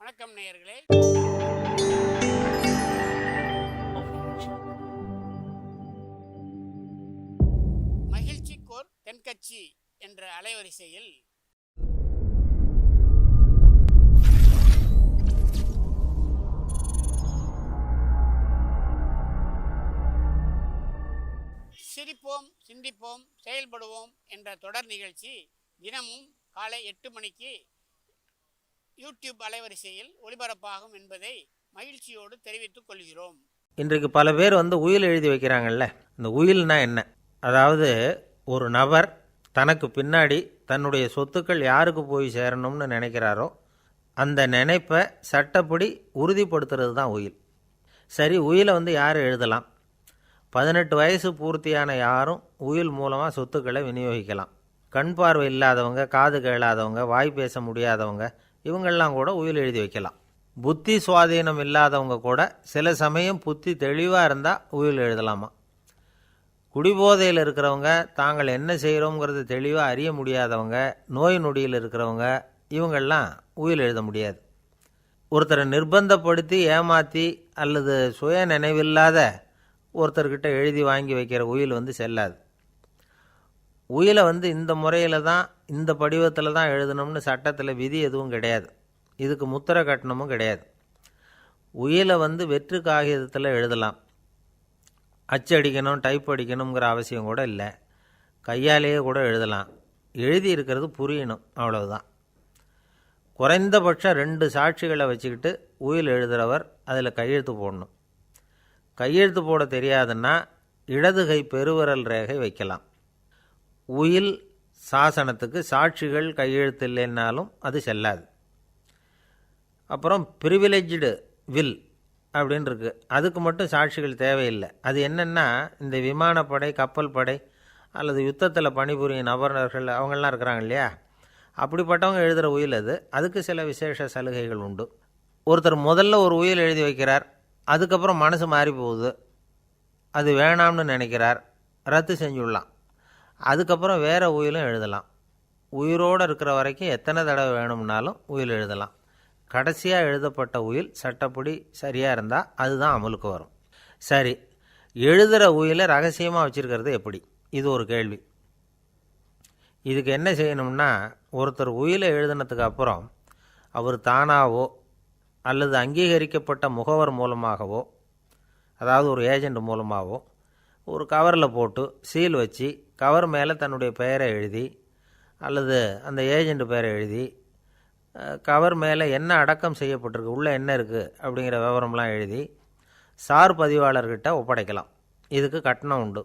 வணக்கம் நேயர்களே. மகிழ்ச்சிக்கோர் தென்கட்சி என்ற அலைவரிசையில் சிரிப்போம், சிந்திப்போம், செயல்படுவோம் என்ற தொடர் நிகழ்ச்சி தினமும் காலை 8 மணிக்கு யூடியூப் அலைவரிசையில் ஒளிபரப்பாகும் என்பதை மகிழ்ச்சியோடு தெரிவித்துக் கொள்கிறோம். இன்றைக்கு பல பேர் உயில் எழுதி வைக்கிறாங்கல்ல. இந்த உயில்னா என்ன? அதாவது ஒரு நபர் தனக்கு பின்னாடி தன்னுடைய சொத்துக்கள் யாருக்கு போய் சேரணும்னு நினைக்கிறாரோ அந்த நினைப்பை சட்டப்படி உறுதிப்படுத்துறது தான் உயில். சரி, உயிலை யார் எழுதலாம்? 18 வயசு பூர்த்தியான யாரும் உயில் மூலமாக சொத்துக்களை விநியோகிக்கலாம். கண் பார்வை இல்லாதவங்க, காது கேளாதவங்க, வாய் பேச முடியாதவங்க, இவங்கெல்லாம் கூட உயில் எழுதி வைக்கலாம். புத்தி சுவாதீனம் இல்லாதவங்க கூட சில சமயம் புத்தி தெளிவாக இருந்தால் உயில் எழுதலாமா. குடிபோதையில் இருக்கிறவங்க, தாங்கள் என்ன செய்கிறோங்கிறது தெளிவாக அறிய முடியாதவங்க, நோய் நொடியில் இருக்கிறவங்க, இவங்கெல்லாம் உயில் எழுத முடியாது. ஒருத்தரை நிர்பந்தப்படுத்தி ஏமாற்றி அல்லது சுய நினைவில்லாத ஒருத்தர்கிட்ட எழுதி வாங்கி வைக்கிற உயில் செல்லாது. உயிலை இந்த முறையில் தான், இந்த படிவத்தில் தான் எழுதணும்னு சட்டத்தில் விதி எதுவும் கிடையாது. இதுக்கு முத்திரை கட்டணமும் கிடையாது. உயிலை வெற்று காகிதத்தில் எழுதலாம். அச்சடிக்கணும், டைப் அடிக்கணுங்கிற அவசியம் கூட இல்லை. கையாலேயே கூட எழுதலாம். எழுதி இருக்கிறது புரியணும், அவ்வளவுதான். குறைந்தபட்சம் 2 சாட்சிகளை வச்சுக்கிட்டு உயில் எழுதுகிறவர் அதில் கையெழுத்து போடணும். கையெழுத்து போட தெரியாதுன்னா இடது கை பெருவிரல் ரேகை வைக்கலாம். உயில் சாசனத்துக்கு சாட்சிகள் கையெழுத்து இல்லைன்னாலும் அது செல்லாது. அப்புறம் ப்ரிவிலேஜ்டு வில் அப்படின்னு இருக்குது. அதுக்கு மட்டும் சாட்சிகள் தேவையில்லை. அது என்னென்னா, இந்த விமானப்படை, கப்பல் படை அல்லது யுத்தத்தில் பணிபுரியும் நபர்கள் அவங்கெல்லாம் இருக்கிறாங்க இல்லையா, அப்படிப்பட்டவங்க எழுதுகிற உயில் அது. அதுக்கு சில விசேஷ சலுகைகள் உண்டு. ஒருத்தர் முதல்ல ஒரு உயில் எழுதி வைக்கிறார், அதுக்கப்புறம் மனசு மாறி போகுது, அது வேணாம்னு நினைக்கிறார், ரத்து செஞ்சுடலாம். அதுக்கப்புறம் வேறு உயிலும் எழுதலாம். உயிரோடு இருக்கிற வரைக்கும் எத்தனை தடவை வேணும்னாலும் உயில் எழுதலாம். கடைசியாக எழுதப்பட்ட உயில் சட்டப்படி சரியாக இருந்தால் அதுதான் அமலுக்கு வரும். சரி, எழுதுகிற உயிலை ரகசியமாக வச்சுருக்கிறது எப்படி? இது ஒரு கேள்வி. இதுக்கு என்ன செய்யணும்னா, ஒருத்தர் உயிலை எழுதினதுக்கு அப்புறம் அவர் தானாவோ அல்லது அங்கீகரிக்கப்பட்ட முகவர் மூலமாகவோ, அதாவது ஒரு ஏஜெண்ட் மூலமாகவோ, ஒரு கவரில் போட்டு சீல் வச்சு கவர் மேலே தன்னுடைய பெயரை எழுதி அல்லது அந்த ஏஜெண்ட் பெயரை எழுதி கவர் மேலே என்ன அடக்கம் செய்யப்பட்டிருக்கு, உள்ளே என்ன இருக்குது அப்படிங்கிற விவரம்லாம் எழுதி சார் பதிவாளர்கிட்ட ஒப்படைக்கலாம். இதுக்கு கட்டணம் உண்டு.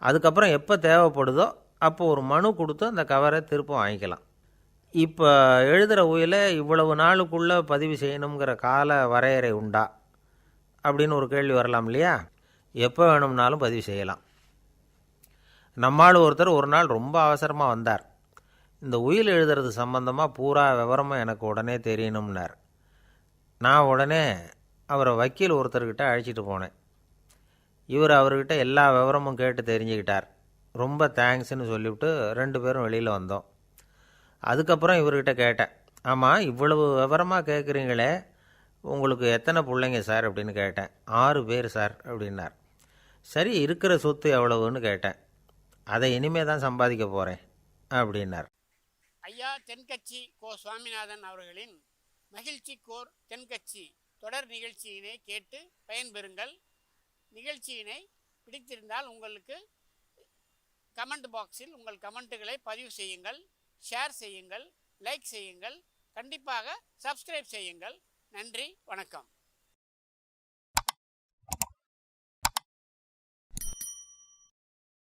அதுக்கப்புறம் எப்போ தேவைப்படுதோ அப்போ ஒரு மனு கொடுத்து அந்த கவரை திரும்ப வாங்கிக்கலாம். இப்போ எழுதுகிற உயிலை இவ்வளவு நாளுக்குள்ளே பதிவு செய்யணுங்கிற கால வரையறை உண்டா அப்படின்னு ஒரு கேள்வி வரலாம் இல்லையா? எப்போ வேணும்னாலும் பதிவு செய்யலாம். நம்மால் ஒருத்தர் ஒரு நாள் ரொம்ப அவசரமாக வந்தார். இந்த உயில் எழுதுறது சம்பந்தமாக பூரா விவரமாக எனக்கு உடனே தெரியணும்னார். நான் உடனே அவரை வக்கீல் ஒருத்தர்கிட்ட அழைச்சிட்டு போனேன். அவர்கிட்ட எல்லா விவரமும் கேட்டு தெரிஞ்சுக்கிட்டார். ரொம்ப தேங்க்ஸ்ன்னு சொல்லிவிட்டு 2 பேரும் வெளியில் வந்தோம். அதுக்கப்புறம் இவர்கிட்ட கேட்டேன், ஆமாம் இவ்வளவு விவரமாக கேட்குறீங்களே, உங்களுக்கு எத்தனை பிள்ளைங்க சார் அப்படின்னு கேட்டேன். 6 பேர் சார் அப்படின்னார். சரி, இருக்கிற சொத்து எவ்வளவுன்னு கேட்டேன். அதை இனிமே தான் சம்பாதிக்க போகிறேன் அப்படின்னார். ஐயா தென்கட்சி கோ சுவாமிநாதன் அவர்களின் மகிழ்ச்சிக்கோர் தென்கட்சி தொடர் நிகழ்ச்சியினை கேட்டு பயன்பெறுங்கள். நிகழ்ச்சியினை பிடித்திருந்தால் உங்களுக்கு கமெண்ட் பாக்ஸில் உங்கள் கமெண்ட்டுகளை பதிவு செய்யுங்கள், ஷேர் செய்யுங்கள், லைக் செய்யுங்கள், கண்டிப்பாக சப்ஸ்கிரைப் செய்யுங்கள். நன்றி, வணக்கம்.